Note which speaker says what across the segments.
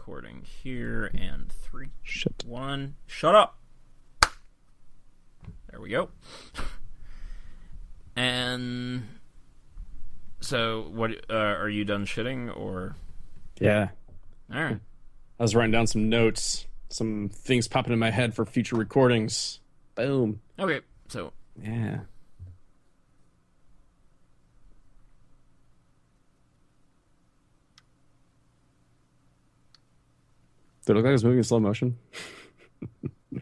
Speaker 1: recording here, and 3, 2, 1. Shut up! There we go. And so, what are you done shitting, or?
Speaker 2: Yeah.
Speaker 1: All right.
Speaker 2: I was writing down some notes, some things popping in my head for future recordings. Boom.
Speaker 1: Okay, so.
Speaker 2: Yeah. Did it look like I was moving in slow motion?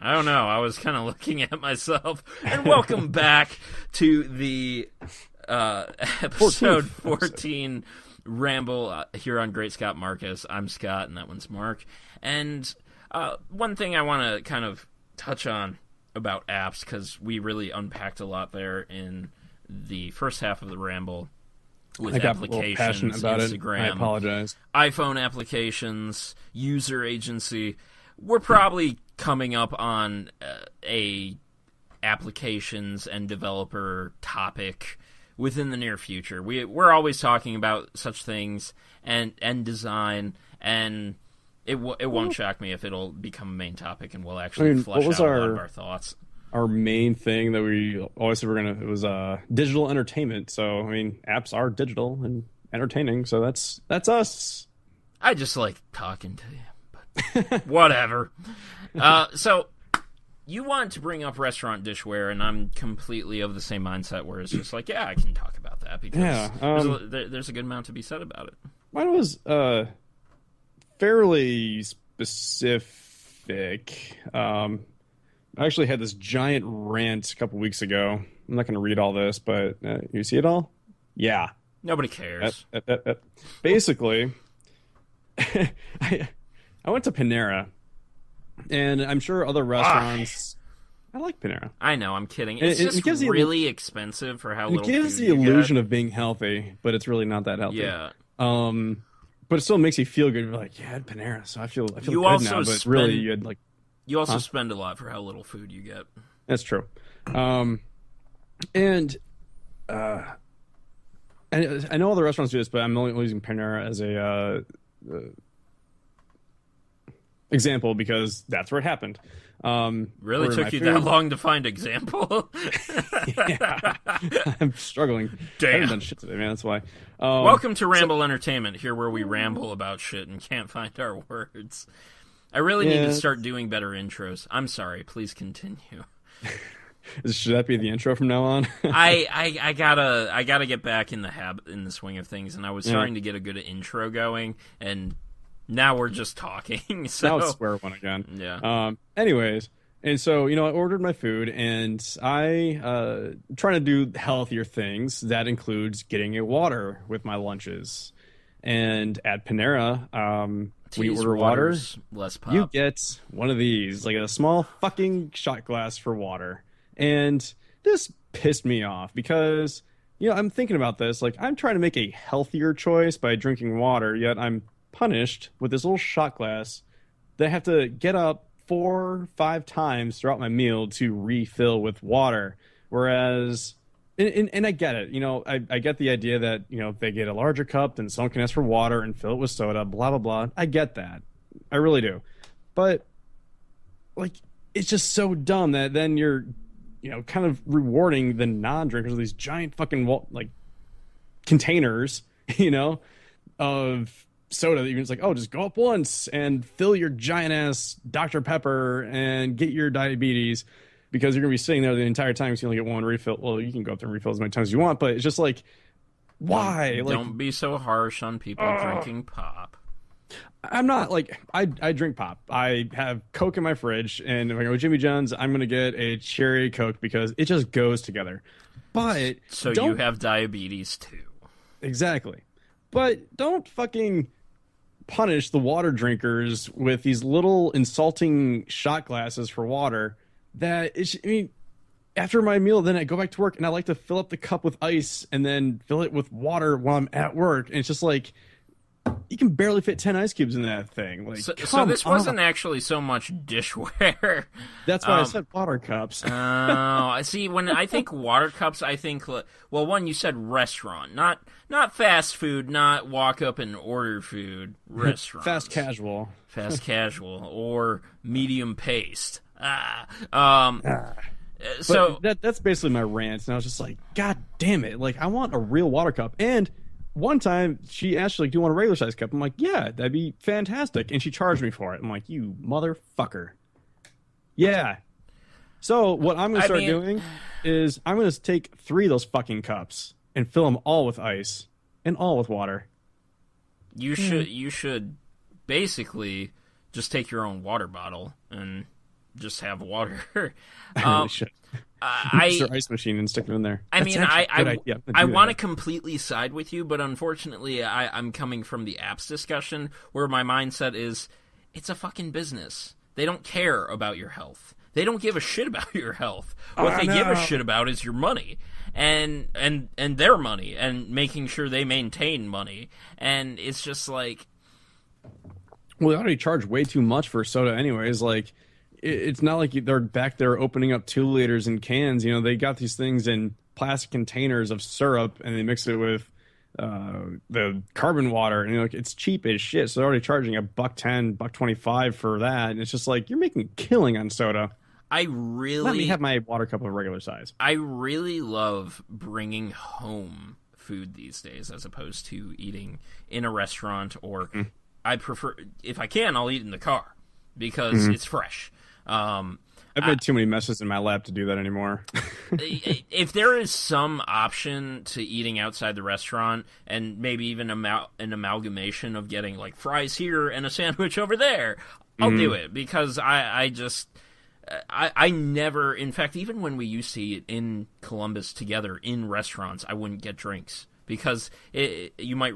Speaker 1: I don't know. I was kind of looking at myself. And welcome back to the episode 14 Ramble here on Great Scott Marcus. I'm Scott, and that one's Mark. And one thing I want to kind of touch on about apps, because we really unpacked a lot there in the first half of the Ramble with applications,
Speaker 2: passionate about
Speaker 1: Instagram,
Speaker 2: I apologize.
Speaker 1: iPhone applications, user agency. We're probably coming up on a applications and developer topic within the near future. We're always talking about such things and design, and it won't shock me if it'll become a main topic and we'll actually flesh out a lot of our thoughts.
Speaker 2: Our main thing that we always said it was digital entertainment. So, I mean, apps are digital and entertaining, so that's us.
Speaker 1: I just like talking to you, but whatever. So, you want to bring up restaurant dishware, and I'm completely of the same mindset where it's just like, yeah, I can talk about that because there's a good amount to be said about it.
Speaker 2: Mine was fairly specific. I actually had this giant rant a couple weeks ago. I'm not going to read all this, but you see it all? Yeah.
Speaker 1: Nobody cares.
Speaker 2: Basically, I went to Panera, and I'm sure other restaurants... I like Panera.
Speaker 1: I know, I'm kidding. It's just really expensive for how little food you get.
Speaker 2: It gives the illusion of being healthy, but it's really not that healthy.
Speaker 1: Yeah.
Speaker 2: But it still makes you feel good. You're like, yeah, I had Panera, so I feel good now. But really, you had like...
Speaker 1: You also spend a lot for how little food you get.
Speaker 2: That's true. And I know all the restaurants do this, but I'm only using Panera as a example because that's where it happened.
Speaker 1: Really took you that long to find example?
Speaker 2: Yeah, I'm struggling.
Speaker 1: Damn.
Speaker 2: I haven't done shit today, man. That's why.
Speaker 1: Welcome to Ramble Entertainment, here where we ramble about shit and can't find our words. I really need to start doing better intros. I'm sorry. Please continue.
Speaker 2: Should that be the intro from now on?
Speaker 1: I gotta get back in the swing of things, and I was starting to get a good intro going, and now we're just talking. So
Speaker 2: now it's square one again.
Speaker 1: Yeah.
Speaker 2: Anyways, and so I ordered my food, and I trying to do healthier things. That includes getting a water with my lunches, and at Panera, when you order water,
Speaker 1: less pop.
Speaker 2: You get one of these, like a small fucking shot glass for water. And this pissed me off because, I'm thinking about this. Like, I'm trying to make a healthier choice by drinking water, yet I'm punished with this little shot glass that I have to get up 4 or 5 times throughout my meal to refill with water. Whereas... And I get it, I get the idea that, if they get a larger cup, then someone can ask for water and fill it with soda, blah, blah, blah. I get that. I really do. But, it's just so dumb that then you're, kind of rewarding the non-drinkers with these giant fucking, containers, of soda that you're just like, oh, just go up once and fill your giant-ass Dr. Pepper and get your diabetes. Because you're going to be sitting there the entire time, so you only get one refill. Well, you can go up there and refill as many times as you want, but it's just like, why?
Speaker 1: Don't be so harsh on people drinking pop.
Speaker 2: I'm not, I drink pop. I have Coke in my fridge, and if I go to Jimmy John's, I'm going to get a cherry Coke because it just goes together. But
Speaker 1: so you have diabetes, too.
Speaker 2: Exactly. But don't fucking punish the water drinkers with these little insulting shot glasses for water. After my meal, then I go back to work and I like to fill up the cup with ice and then fill it with water while I'm at work. And it's just like, you can barely fit 10 ice cubes in that thing. Like,
Speaker 1: so this wasn't actually so much dishware.
Speaker 2: That's why I said water cups.
Speaker 1: Oh, I see. When I think water cups, I think, well, one, you said restaurant, not fast food, not walk up and order food. Restaurant,
Speaker 2: fast casual,
Speaker 1: or medium paced. So
Speaker 2: that's basically my rant, and I was just like, God damn it! Like, I want a real water cup. And one time she asked, like, do you want a regular size cup? I'm like, yeah, that'd be fantastic. And she charged me for it. I'm like, you motherfucker. Yeah. So what I'm gonna start doing is I'm gonna take 3 of those fucking cups and fill them all with ice and all with water.
Speaker 1: You should basically just take your own water bottle and just have water.
Speaker 2: I really should. Use your ice machine and stick it in there.
Speaker 1: I want to completely side with you, but unfortunately, I'm coming from the apps discussion where my mindset is, it's a fucking business. They don't care about your health. They don't give a shit about your health. What they give a shit about is your money and their money and making sure they maintain money. And it's just like,
Speaker 2: well, they already charge way too much for soda, anyways. Like, it's not like they're back there opening up 2 liters in cans. You know, they got these things in plastic containers of syrup, and they mix it with the carbon water, and it's cheap as shit. So they're already charging $1.10, $1.25 for that, and it's just like, you're making a killing on soda. Let me have my water cup of regular size.
Speaker 1: I really love bringing home food these days as opposed to eating in a restaurant, or I prefer, if I can, I'll eat in the car because it's fresh.
Speaker 2: I've made too many messes in my lap to do that anymore.
Speaker 1: If there is some option to eating outside the restaurant, and maybe even an amalgamation of getting like fries here and a sandwich over there, I'll do it, because I never, in fact, even when we used to eat in Columbus together in restaurants, I wouldn't get drinks. Because you might,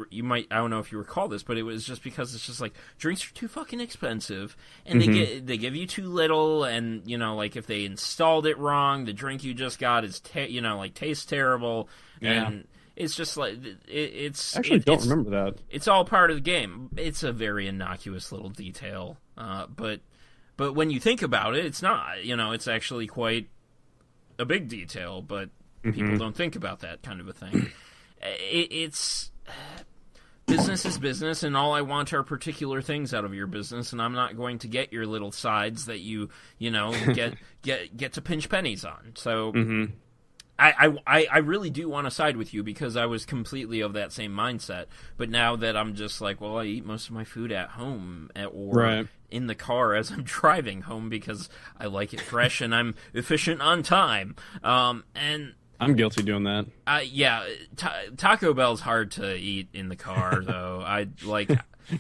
Speaker 1: I don't know if you recall this, but it was just because it's just like, drinks are too fucking expensive, and they give you too little, and like if they installed it wrong, the drink you just got is tastes terrible, and it's just like it's.
Speaker 2: I actually don't remember that.
Speaker 1: It's all part of the game. It's a very innocuous little detail, but when you think about it, it's not. It's actually quite a big detail, but people don't think about that kind of a thing. It's business is business, and all I want are particular things out of your business, and I'm not going to get your little sides that you get to pinch pennies on. So I really do want to side with you, because I was completely of that same mindset. But now that I'm just like, well, I eat most of my food at home or in the car as I'm driving home, because I like it fresh and I'm efficient on time. And
Speaker 2: I'm guilty doing that.
Speaker 1: Taco Bell's hard to eat in the car, though.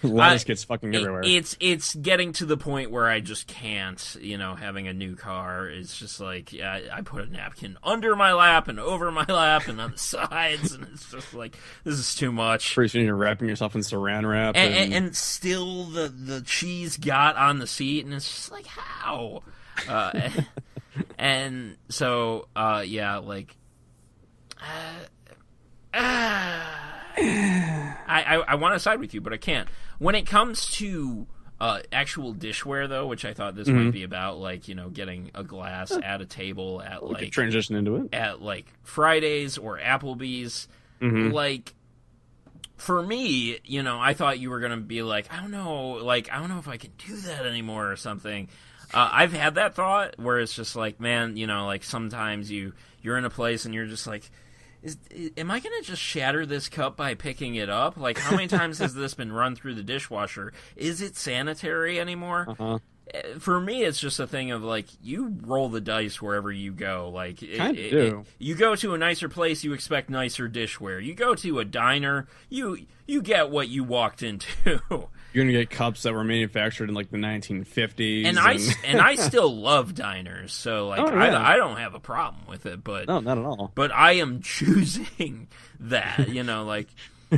Speaker 2: Lettuce gets fucking everywhere.
Speaker 1: It's getting to the point where I just can't. Having a new car, it's just like, I put a napkin under my lap and over my lap and on the sides, and it's just like, this is too much.
Speaker 2: Pretty soon you're wrapping yourself in saran wrap,
Speaker 1: and still the cheese got on the seat, and it's just like, how? And so I want to side with you, but I can't. When it comes to actual dishware, though, which I thought this might be about, getting a glass at a table at
Speaker 2: we could transition into it
Speaker 1: at Fridays or Applebee's. For me, I thought you were gonna be like, I don't know if I can do that anymore or something. I've had that thought where it's just like, man, sometimes you're in a place and you're just like, am I going to just shatter this cup by picking it up? Like, how many times has this been run through the dishwasher? Is it sanitary anymore? For me, it's just a thing of, you roll the dice wherever you go. You go to a nicer place, you expect nicer dishware. You go to a diner, you get what you walked into.
Speaker 2: You're gonna get cups that were manufactured in the 1950s,
Speaker 1: and I still love diners, so I don't have a problem with it. But
Speaker 2: no, not at all.
Speaker 1: But I am choosing that.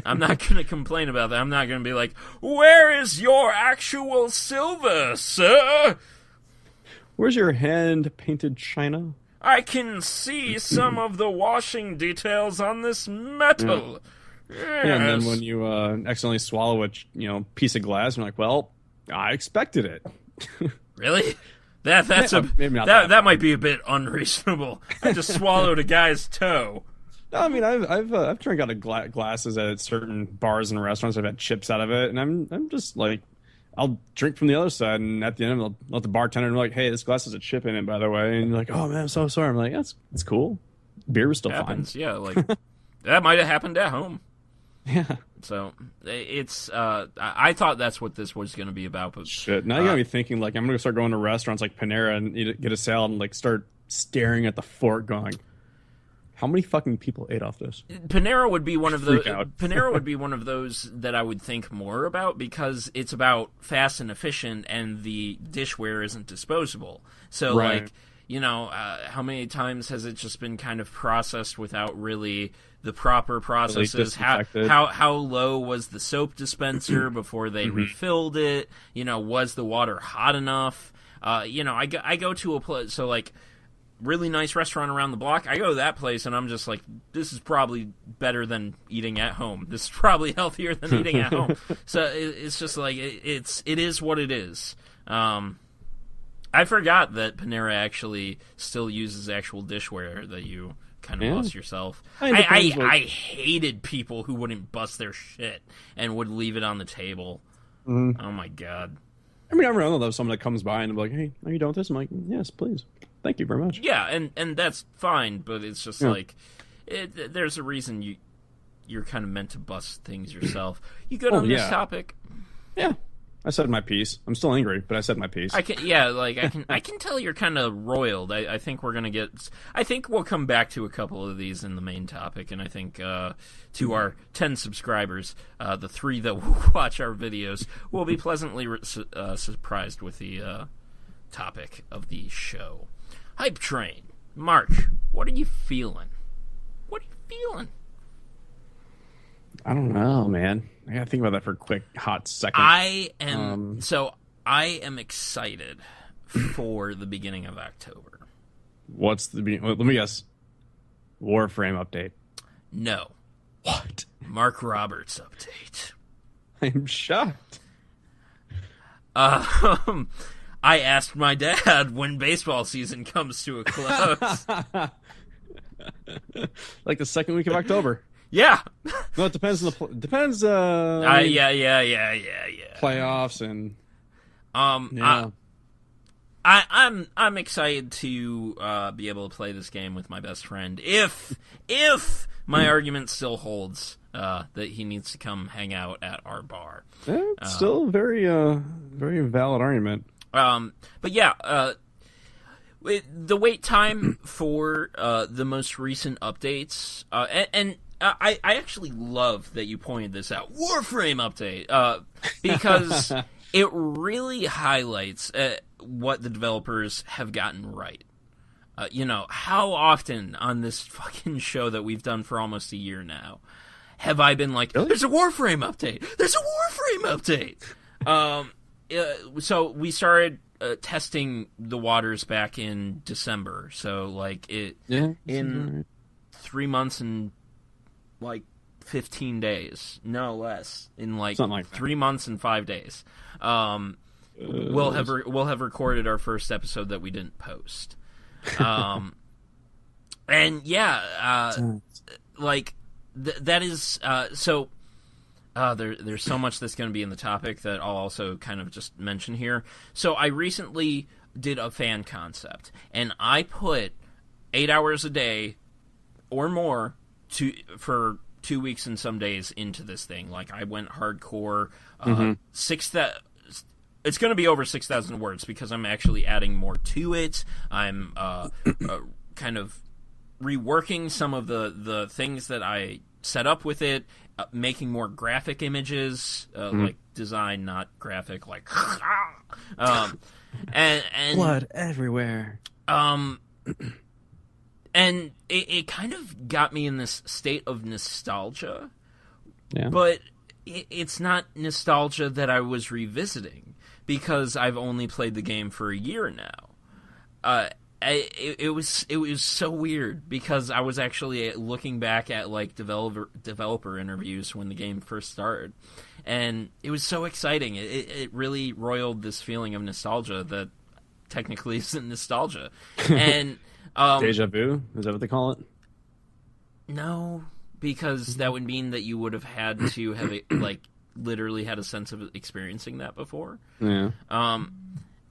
Speaker 1: I'm not gonna complain about that. I'm not gonna be like, where is your actual silver, sir?
Speaker 2: Where's your hand painted china?
Speaker 1: I can see some of the washing details on this metal.
Speaker 2: Yeah, and then when you accidentally swallow a piece of glass, you're like, well, I expected it.
Speaker 1: Really? That's
Speaker 2: maybe not
Speaker 1: that might be a bit unreasonable. I just swallowed a guy's toe.
Speaker 2: No, I mean, I've drank out of glasses at certain bars and restaurants. I've had chips out of it, and I'm just like, I'll drink from the other side, and at the end, I'll let the bartender know, like, hey, this glass has a chip in it, by the way. And you're like, oh man, I'm so sorry. I'm like, that's cool. Beer was still
Speaker 1: Happens,
Speaker 2: fine.
Speaker 1: yeah. Like that might have happened at home.
Speaker 2: Yeah.
Speaker 1: So it's I thought that's what this was going to be about, but
Speaker 2: shit. Now you got me thinking. Like, I'm gonna start going to restaurants like Panera and get a salad and like start staring at the fork, going, how many fucking people ate off this?
Speaker 1: Panera would be one of those. Panera would be one of those that I would think more about because it's about fast and efficient, and the dishware isn't disposable. So,
Speaker 2: right.
Speaker 1: like, how many times has it just been kind of processed without really the proper processes? How low was the soap dispenser before they refilled it? Was the water hot enough? I go to a place, so like, really nice restaurant around the block. I go to that place and I'm just like, this is probably better than eating at home. This is probably healthier than eating at home. So it's just like, it is what it is. I forgot that Panera actually still uses actual dishware that you kind of bust yourself. I hated people who wouldn't bust their shit and would leave it on the table. Oh my God.
Speaker 2: I mean, I remember though, someone that comes by and I'm like, hey, are you done with this? I'm like, yes, please. Thank you very much.
Speaker 1: Yeah, and that's fine, but it's just like, there's a reason you're kind of meant to bust things yourself. You good on this topic?
Speaker 2: Yeah, I said my piece. I'm still angry, but I said my piece.
Speaker 1: I can tell you're kind of roiled. I think we're gonna I think we'll come back to a couple of these in the main topic, and I think to our 10 subscribers, the 3 that will watch our videos will be pleasantly surprised with the topic of the show. Hypetrain. March, what are you feeling? What are you feeling?
Speaker 2: I don't know, man. I gotta think about that for a quick, hot second.
Speaker 1: I am excited for the beginning of October.
Speaker 2: What's the beginning? Let me guess. Warframe update.
Speaker 1: No.
Speaker 2: What?
Speaker 1: Mark Roberts update.
Speaker 2: I'm shocked.
Speaker 1: I asked my dad when baseball season comes to a close.
Speaker 2: Like the second week of October.
Speaker 1: Yeah.
Speaker 2: Well, it depends on depends.
Speaker 1: Yeah.
Speaker 2: Playoffs and.
Speaker 1: Yeah. I'm excited to be able to play this game with my best friend. If my argument still holds that he needs to come hang out at our bar.
Speaker 2: Yeah, it's still a very valid argument.
Speaker 1: But yeah, the wait time for the most recent updates, and I actually love that you pointed this out, Warframe update, because it really highlights what the developers have gotten right. How often on this fucking show that we've done for almost a year now have I been like, there's a Warframe update! There's a Warframe update! So we started testing the waters back in December. So like in 3 months and like 15 days, no less. In like 3 months and 5 days, we'll have recorded our first episode that we didn't post. And yeah, like that is so. There's so much that's going to be in the topic that I'll also kind of just mention here. So I recently did a fan concept, and I put 8 hours a day or more for 2 weeks and some days into this thing. Like, I went hardcore. It's going to be over 6,000 words because I'm actually adding more to it. I'm kind of reworking some of the things that I set up with it. Making more graphic images, like design, not graphic, like and
Speaker 2: blood everywhere.
Speaker 1: And it kind of got me in this state of nostalgia, but it's not nostalgia that I was revisiting because I've only played the game for a year now. it was so weird because I was actually looking back at like developer interviews when the game first started, and it was so exciting. It really roiled this feeling of nostalgia that technically isn't nostalgia, and
Speaker 2: Deja vu, is that what they call it?
Speaker 1: No, because that would mean that you would have had to have like literally had a sense of experiencing that before.
Speaker 2: Yeah.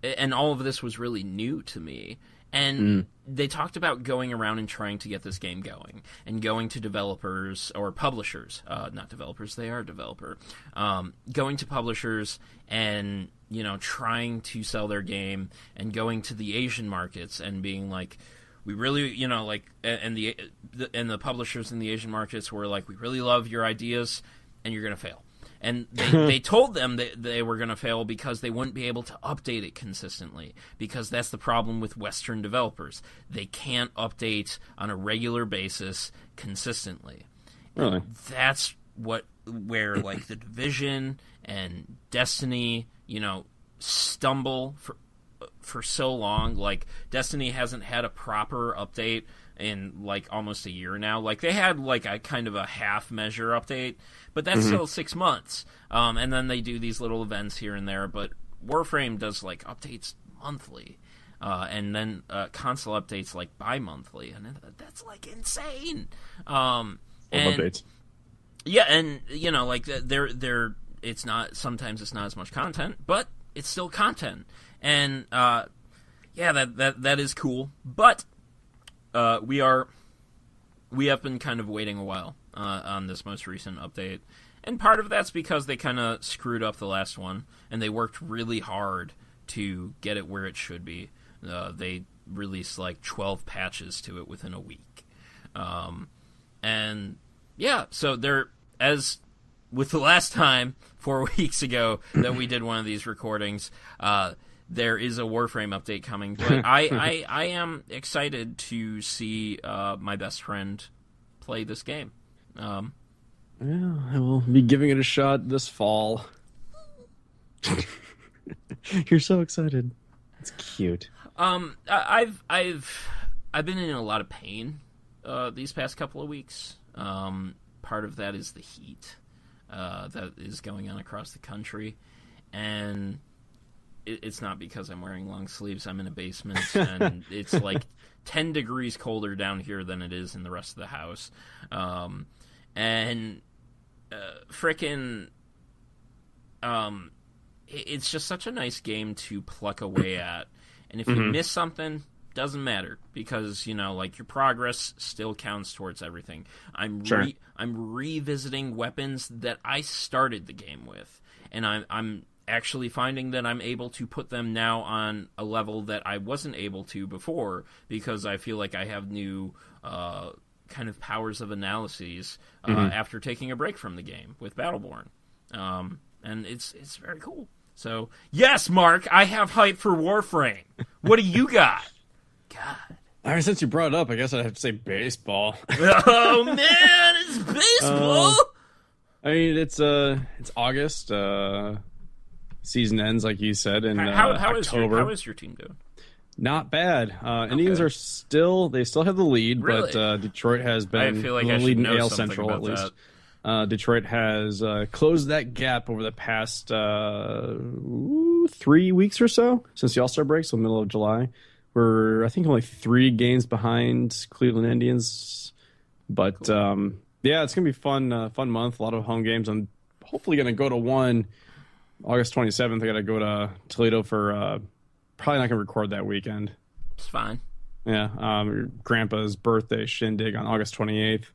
Speaker 1: And all of this was really new to me. And they talked about going around and trying to get this game going, and going to developers or publishers, not developers, they are a developer, going to publishers and, you know, trying to sell their game, and going to the Asian markets and being like, we really, you know, like, and the publishers in the Asian markets were like, we really love your ideas, and you're going to fail. And they told them that they were going to fail because they wouldn't be able to update it consistently, because that's the problem with Western developers. They can't update on a regular basis consistently.
Speaker 2: Really?
Speaker 1: And that's where like The Division and Destiny, you know, stumble for so long. Like, Destiny hasn't had a proper update in like almost a year now. Like, they had like a kind of a half measure update, but that's still 6 months. And then they do these little events here and there, but Warframe does like updates monthly. And then console updates like bi-monthly, and that's like insane. And
Speaker 2: Updates.
Speaker 1: Yeah, and you know, like they're it's not, sometimes it's not as much content, but it's still content. And yeah, that is cool. But we have been kind of waiting a while on this most recent update, and part of that's because they kind of screwed up the last one, and they worked really hard to get it where it should be. They released like 12 patches to it within a week, and yeah, so there, as with the last time 4 weeks ago that we did one of these recordings, there is a Warframe update coming, but I am excited to see my best friend play this game.
Speaker 2: Yeah, I will be giving it a shot this fall. You're so excited. It's cute.
Speaker 1: I've been in a lot of pain these past couple of weeks. Part of that is the heat that is going on across the country, and it's not because I'm wearing long sleeves. I'm in a basement, and it's like 10 degrees colder down here than it is in the rest of the house. It's just such a nice game to pluck away at. And if you miss something, doesn't matter, because, you know, like, your progress still counts towards everything. I'm revisiting weapons that I started the game with, and I'm actually finding that I'm able to put them now on a level that I wasn't able to before, because I feel like I have new kind of powers of analyses after taking a break from the game with Battleborn. And it's very cool. So, yes, Mark, I have hype for Warframe. What do you got? God.
Speaker 2: All right, since you brought it up, I guess I'd have to say baseball.
Speaker 1: Oh, man, it's baseball!
Speaker 2: I mean, it's August. Season ends, like you said, in October.
Speaker 1: How is your team doing?
Speaker 2: Not bad. Indians are still have the lead,
Speaker 1: really?
Speaker 2: But Detroit has been
Speaker 1: I feel like I should
Speaker 2: leading
Speaker 1: know
Speaker 2: AL
Speaker 1: something
Speaker 2: Central
Speaker 1: about
Speaker 2: at least.
Speaker 1: that.
Speaker 2: Detroit has closed that gap over the past 3 weeks or so since the All-Star break, so middle of July. We're, I think, only 3 games behind Cleveland Indians. But, cool. Yeah, it's going to be fun month, a lot of home games. I'm hopefully going to go to one August 27th. I got to go to Toledo for probably not going to record that weekend.
Speaker 1: It's fine.
Speaker 2: Yeah, Grandpa's birthday shindig on August 28th.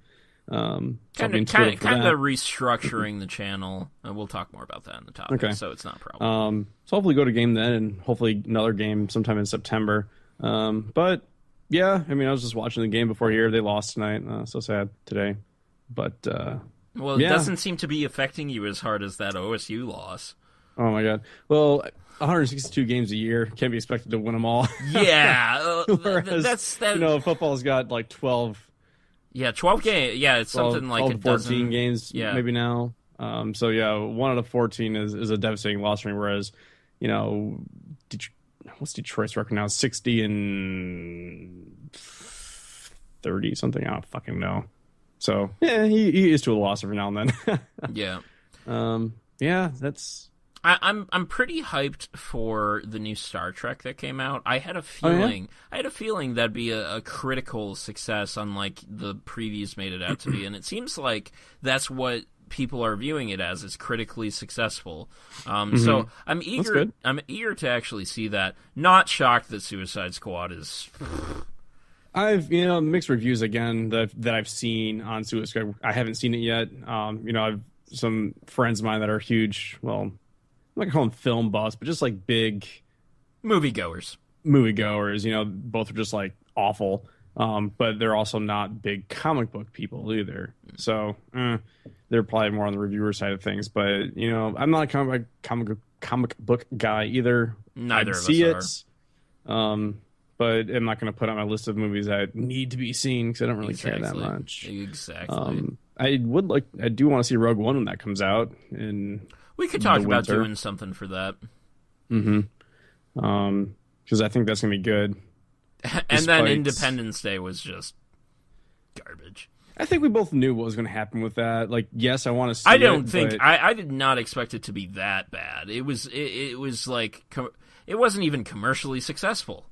Speaker 1: Kind of restructuring the channel, and we'll talk more about that in the topic. Okay. So it's not a problem.
Speaker 2: So hopefully go to game then, and hopefully another game sometime in September. But yeah, I mean, I was just watching the game before here. They lost tonight. So sad today. But
Speaker 1: well, it doesn't seem to be affecting you as hard as that OSU loss.
Speaker 2: Oh my God. Well, 162 games a year, can't be expected to win them all.
Speaker 1: Yeah,
Speaker 2: Whereas,
Speaker 1: that's that.
Speaker 2: You know, football's got like 12.
Speaker 1: Yeah, 12 games. Yeah, it's 12, something like
Speaker 2: 14 games maybe now. So yeah, 1 out of 14 is a devastating loss for me. Whereas, you know, what's Detroit's record now? 60-30 something. I don't fucking know. So yeah, he is to a loss every now and then.
Speaker 1: Yeah.
Speaker 2: Yeah, that's.
Speaker 1: I'm pretty hyped for the new Star Trek that came out. I had a feeling that'd be a critical success, unlike the previews made it out to be, and it seems like that's what people are viewing it as, is critically successful. So I'm eager to actually see that. Not shocked that Suicide Squad is.
Speaker 2: I've mixed reviews again that I've seen on Suicide Squad. I haven't seen it yet. I've some friends of mine that are huge. Well, I'm not gonna call them film buffs, but just like big
Speaker 1: moviegoers.
Speaker 2: Both are just like awful. But they're also not big comic book people either. So they're probably more on the reviewer side of things. But I'm not a comic book guy either.
Speaker 1: Neither
Speaker 2: I'd
Speaker 1: of
Speaker 2: see
Speaker 1: us
Speaker 2: it. Are. But I'm not going to put on my list of movies that need to be seen because I don't really care that much.
Speaker 1: Exactly.
Speaker 2: I do want to see Rogue One when that comes out.
Speaker 1: We could talk about doing something for that.
Speaker 2: Because I think that's going to be good.
Speaker 1: And then Independence Day was just garbage.
Speaker 2: I think we both knew what was going to happen with that. Like, yes, I want to see
Speaker 1: I did not expect it to be that bad. It was like, it wasn't even commercially successful.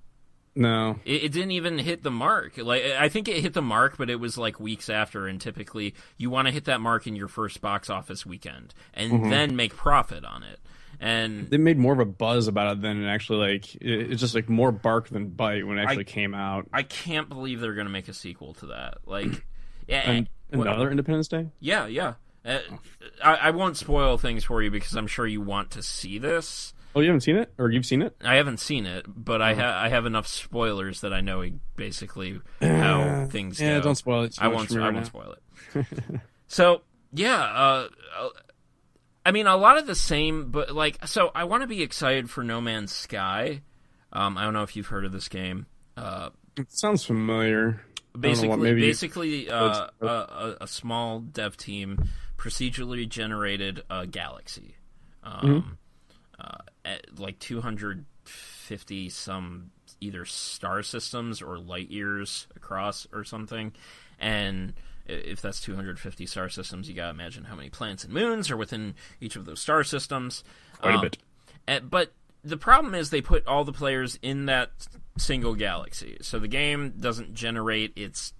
Speaker 2: No.
Speaker 1: It didn't even hit the mark. Like, I think it hit the mark, but it was like weeks after, and typically you want to hit that mark in your first box office weekend and then make profit on it. And
Speaker 2: they made more of a buzz about it than actually, like, it's just like more bark than bite when it actually came out.
Speaker 1: I can't believe they're going to make a sequel to that. Like,
Speaker 2: another Independence Day?
Speaker 1: Yeah. I won't spoil things for you because I'm sure you want to see this.
Speaker 2: Oh, you haven't seen it? Or you've seen it?
Speaker 1: I haven't seen it, but I have enough spoilers that I know basically how things go.
Speaker 2: Yeah, don't spoil it.
Speaker 1: I won't spoil it. So, yeah, I mean, a lot of the same, but so I want to be excited for No Man's Sky. I don't know if you've heard of this game.
Speaker 2: It sounds familiar.
Speaker 1: Basically, a small dev team procedurally generated a galaxy. Like 250 some either star systems or light years across or something, and if that's 250 star systems, you gotta imagine how many planets and moons are within each of those star systems.
Speaker 2: Quite a bit.
Speaker 1: But the problem is they put all the players in that single galaxy, so the game doesn't generate its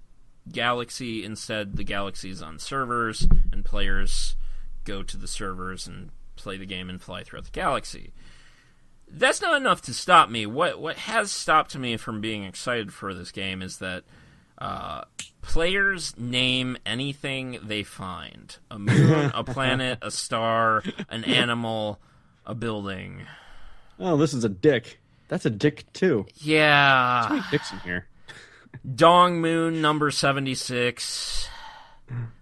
Speaker 1: galaxy. Instead, the galaxy is on servers, and players go to the servers and play the game and fly throughout the galaxy. That's not enough to stop me. What has stopped me from being excited for this game is that players name anything they find. A moon, a planet, a star, an animal, a building.
Speaker 2: Oh, this is a dick. That's a dick, too.
Speaker 1: Yeah.
Speaker 2: There's many dicks in here.
Speaker 1: Dong Moon number 76.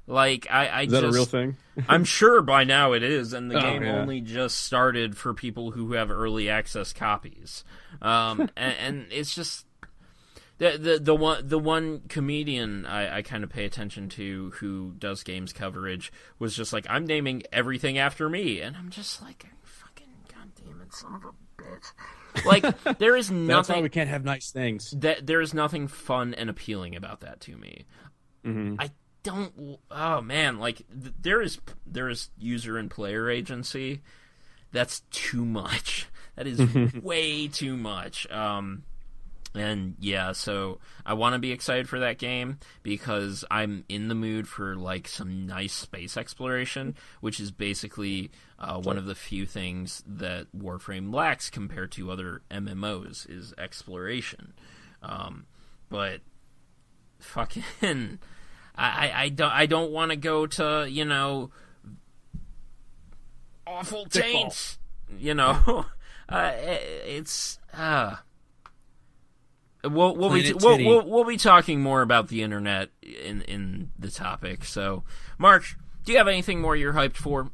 Speaker 1: Like,
Speaker 2: Is that a real thing?
Speaker 1: I'm sure by now it is, and the game only just started for people who have early access copies. And it's just the one comedian I kind of pay attention to who does games coverage was just like, I'm naming everything after me, and I'm just like, fucking goddamn it, son of a bitch. Like, there is nothing.
Speaker 2: That's why we can't have nice things.
Speaker 1: There is nothing fun and appealing about that to me. Oh man, like there is user and player agency. That's too much. That is way too much. And yeah, so I want to be excited for that game because I'm in the mood for like some nice space exploration, which is basically one of the few things that Warframe lacks compared to other MMOs is exploration. But fucking I don't want to go to, awful taints. It's we'll be talking more about the internet in the topic. So, Mark, do you have anything more you're hyped for?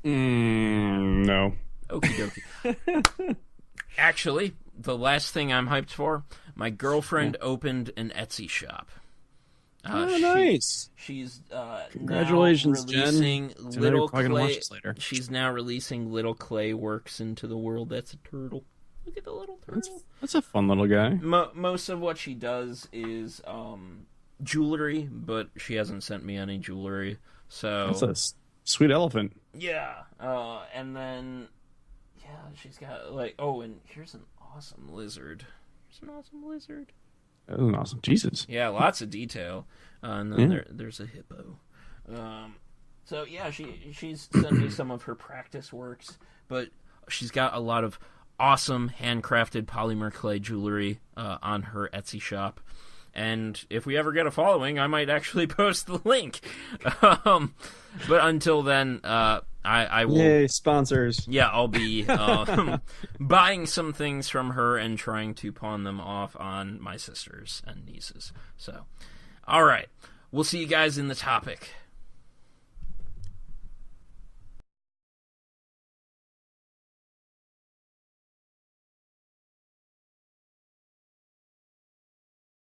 Speaker 2: No.
Speaker 1: Okie dokie. Actually, the last thing I'm hyped for, my girlfriend opened an Etsy shop.
Speaker 2: Nice.
Speaker 1: She's
Speaker 2: congratulations,
Speaker 1: now releasing
Speaker 2: Jen.
Speaker 1: little
Speaker 2: Probably gonna
Speaker 1: clay.
Speaker 2: watch this later.
Speaker 1: She's now releasing little clay works into the world. That's a turtle. Look at the little turtle.
Speaker 2: That's a fun little guy.
Speaker 1: Most of what she does is jewelry, but she hasn't sent me any jewelry. So
Speaker 2: That's a sweet elephant.
Speaker 1: yeah, and then she's got like and here's an awesome lizard.
Speaker 2: That was awesome. Jesus.
Speaker 1: Yeah, lots of detail. And then there's a hippo. So yeah, she's sent me some of her practice works, but she's got a lot of awesome handcrafted polymer clay jewelry on her Etsy shop. And if we ever get a following, I might actually post the link. But until then, I will.
Speaker 2: Yay, sponsors.
Speaker 1: Yeah, I'll be buying some things from her and trying to pawn them off on my sisters and nieces. So, all right. We'll see you guys in the topic.